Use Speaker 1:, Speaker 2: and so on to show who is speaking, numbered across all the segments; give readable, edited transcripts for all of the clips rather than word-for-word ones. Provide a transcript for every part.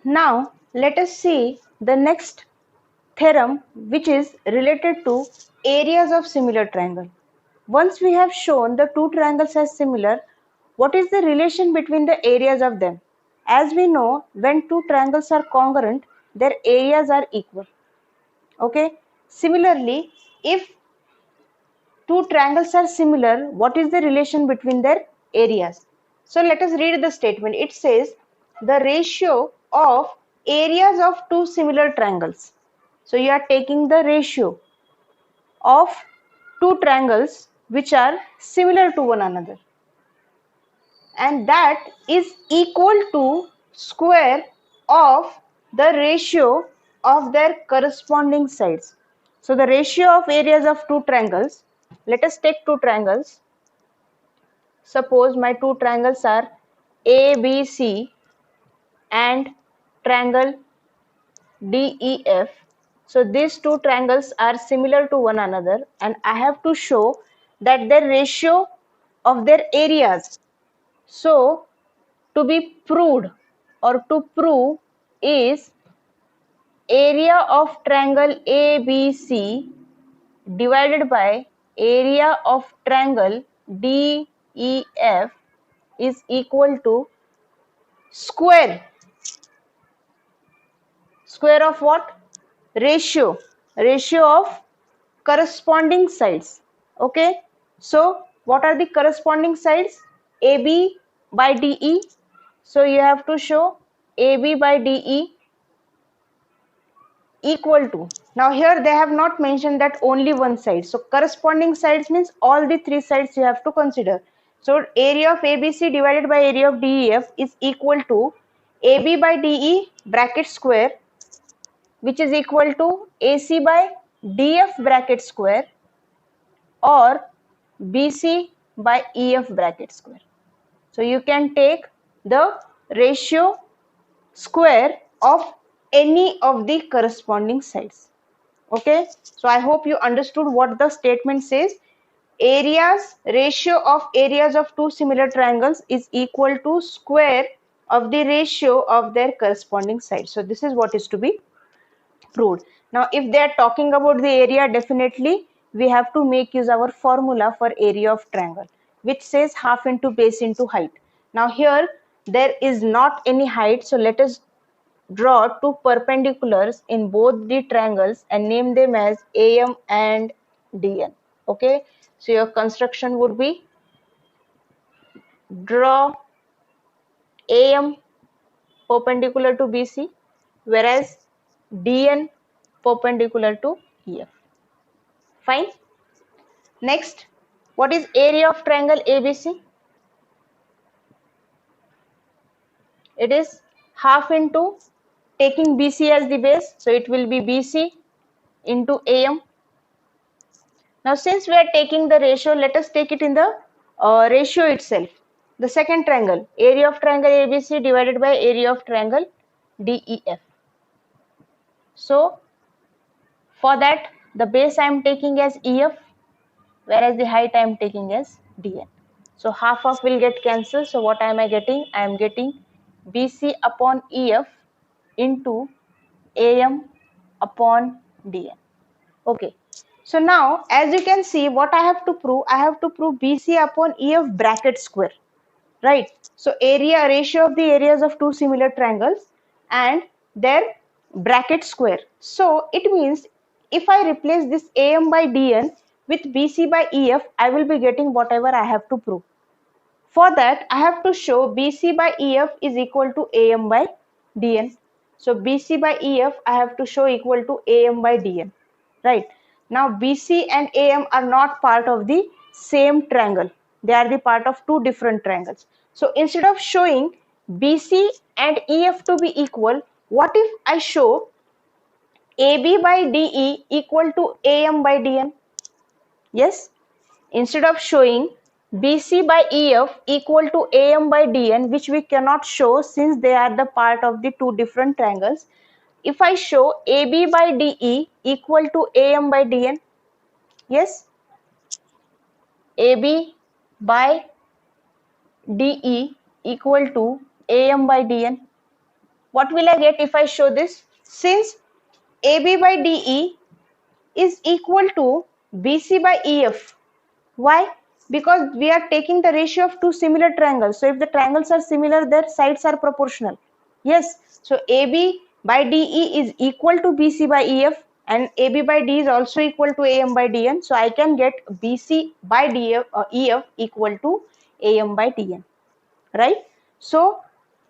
Speaker 1: Now let us see the next theorem, which is related to areas of similar triangle. Once we have shown the two triangles as similar, what is the relation between the areas of them? As we know, when two triangles are congruent, their areas are equal. Okay. Similarly, if two triangles are similar, what is the relation between their areas? So let us read the statement. It says the ratio of areas of two similar triangles. So you are taking the ratio of two triangles which are similar to one another, and that is equal to square of the ratio of their corresponding sides. So the ratio of areas of two triangles, let us take two triangles. Suppose my two triangles are ABC and triangle DEF. So these two triangles are similar to one another, and I have to show that their ratio of their areas. So to be proved or to prove is area of triangle ABC divided by area of triangle DEF is equal to square of what? Ratio of corresponding sides. Okay, so what are the corresponding sides? AB by DE. So you have to show AB by DE equal to, now here they have not mentioned that only one side, so corresponding sides means all the three sides you have to consider. So area of ABC divided by area of DEF is equal to AB by DE bracket square, which is equal to AC by DF bracket square, or BC by EF bracket square. So you can take the ratio square of any of the corresponding sides. Okay, so I hope you understood what the statement says. Ratio of areas of two similar triangles is equal to square of the ratio of their corresponding sides. So this is what is to be proved. Now if they are talking about the area, definitely we have to make use our formula for area of triangle, which says half into base into height. Now here there is not any height, so let us draw two perpendiculars in both the triangles and name them as AM and DN. Okay, so your construction would be draw AM perpendicular to BC, whereas DN perpendicular to EF. Fine. Next, what is area of triangle ABC? It is half into taking BC as the base, so it will be BC into AM. Now since we are taking the ratio, let us take it in the ratio itself. The second triangle, area of triangle ABC divided by area of triangle DEF. So for that, the base I am taking as EF, whereas the height I am taking as DN. So half of will get cancelled. So what am I getting? I am getting BC upon EF into AM upon DN. Okay. So now as you can see, what I have to prove? I have to prove BC upon EF bracket square. Right. So area ratio of the areas of two similar triangles and their bracket square. So it means if I replace this AM by DN with BC by EF, I will be getting whatever I have to prove. For that, I have to show BC by EF is equal to AM by DN. So BC by EF I have to show equal to AM by DN. Right. Now BC and AM are not part of the same triangle. They are the part of two different triangles. So instead of showing BC and EF to be equal, what if I show AB by DE equal to AM by DN? Yes. Instead of showing BC by EF equal to AM by DN, which we cannot show since they are the part of the two different triangles, if I show AB by DE equal to AM by DN, yes, AB by DE equal to AM by DN. what will I get if I show this? Since AB by DE is equal to BC by EF. Why? Because we are taking the ratio of two similar triangles. So if the triangles are similar, their sides are proportional. Yes. So AB by DE is equal to BC by EF, and AB by D is also equal to AM by DN. So I can get BC by DF, EF equal to AM by DN. Right? So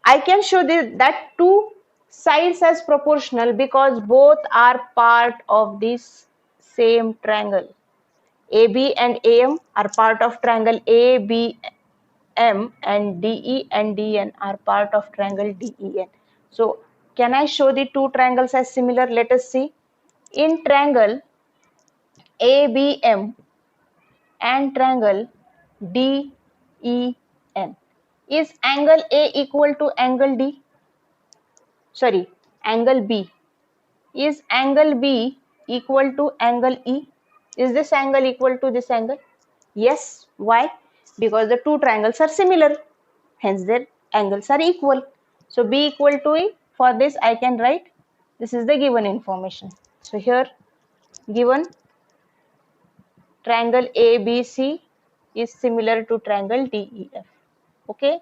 Speaker 1: I can show this, that two sides as proportional because both are part of this same triangle. AB and AM are part of triangle ABM, and DE and DN are part of triangle DEN. So can I show the two triangles as similar? Let us see. In triangle ABM and triangle DEN, is angle A equal to angle D? Sorry, angle B. Is angle B equal to angle E? Is this angle equal to this angle? Yes. Why? Because the two triangles are similar, hence their angles are equal. So B equal to E. For this I can write, this is the given information. So here given triangle ABC is similar to triangle DEF. Okay.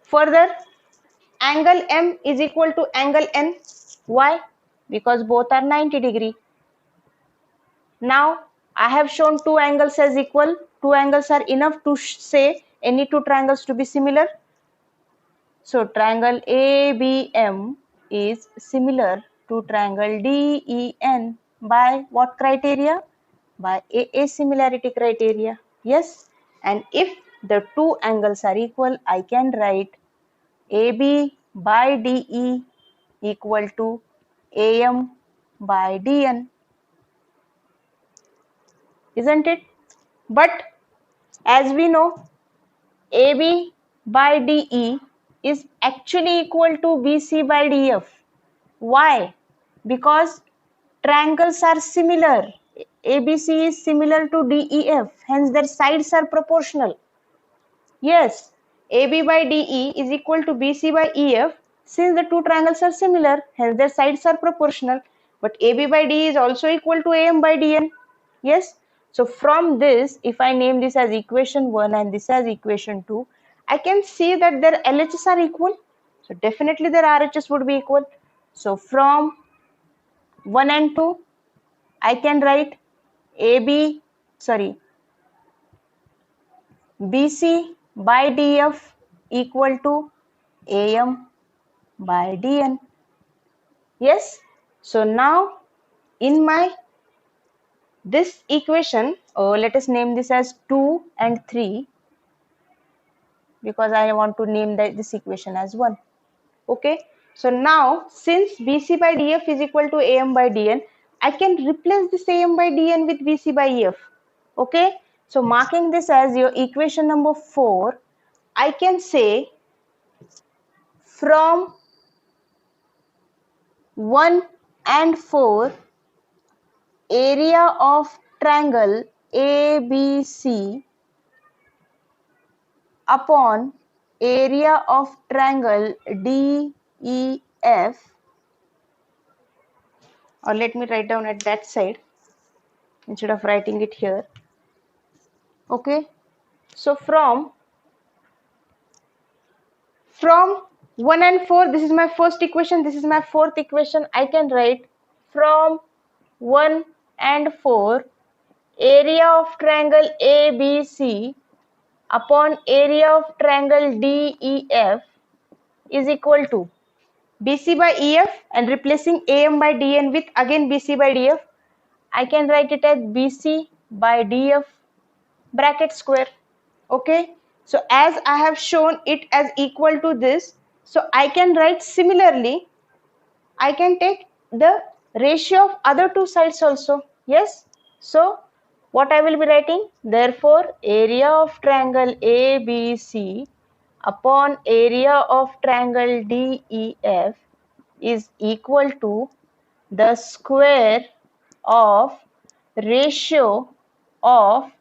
Speaker 1: Further, angle M is equal to angle N. Why? Because both are 90 degree. Now I have shown two angles as equal. Two angles are enough to say any two triangles to be similar. So triangle ABM is similar to triangle DEN by what criteria? By AA similarity criteria. Yes. And if the two angles are equal, I can write AB by DE equal to AM by DN. Isn't it? But as we know, AB by DE is actually equal to BC by DF. Why? Because triangles are similar. ABC is similar to DEF, hence their sides are proportional. Yes, AB by DE is equal to BC by EF. Since the two triangles are similar, hence their sides are proportional. But AB by DE is also equal to AM by DN. Yes. So from this, if I name this as equation 1 and this as equation 2, I can see that their LHS are equal. So definitely their RHS would be equal. So from 1 and 2, I can write BC by DF equal to AM by DN. Yes. So now in my this equation, let us name this as 2 and 3 because I want to name this equation as 1. Okay. So now since BC by DF is equal to AM by DN, I can replace this AM by DN with BC by EF. Okay. So marking this as your equation number 4, I can say from 1 and 4, area of triangle ABC upon area of triangle DEF, or let me write down at that side instead of writing it here. Okay. So from 1 and 4, this is my first equation, this is my fourth equation. I can write from 1 and 4, area of triangle ABC upon area of triangle DEF is equal to BC by EF, and replacing AM by DN with again BC by DF, I can write it as BC by DF bracket square. Okay. So as I have shown it as equal to this, so I can write similarly, I can take the ratio of other two sides also. Yes. So what I will be writing? Therefore, area of triangle ABC upon area of triangle DEF is equal to the square of ratio of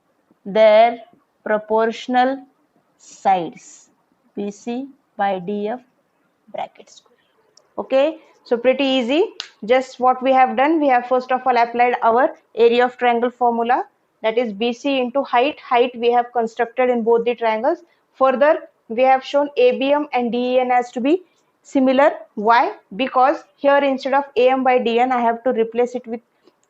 Speaker 1: their proportional sides, BC by DF bracket square. Okay, so pretty easy. Just what we have done, we have first of all applied our area of triangle formula, that is BC into height. Height we have constructed in both the triangles. Further, we have shown ABM and DEN as to be similar. Why? Because here instead of AM by DN, I have to replace it with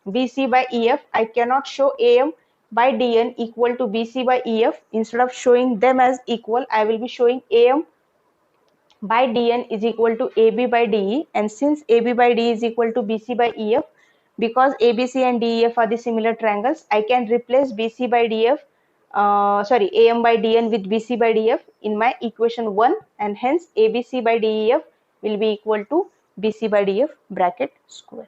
Speaker 1: BC by EF. I cannot show AM by DN equal to BC by EF. Instead of showing them as equal, I will be showing AM by dn is equal to ab by de, and since ab by de is equal to bc by ef, because abc and def are the similar triangles, I can replace bc by df, am by dn with bc by df in my equation 1, and hence abc by def will be equal to bc by df bracket square.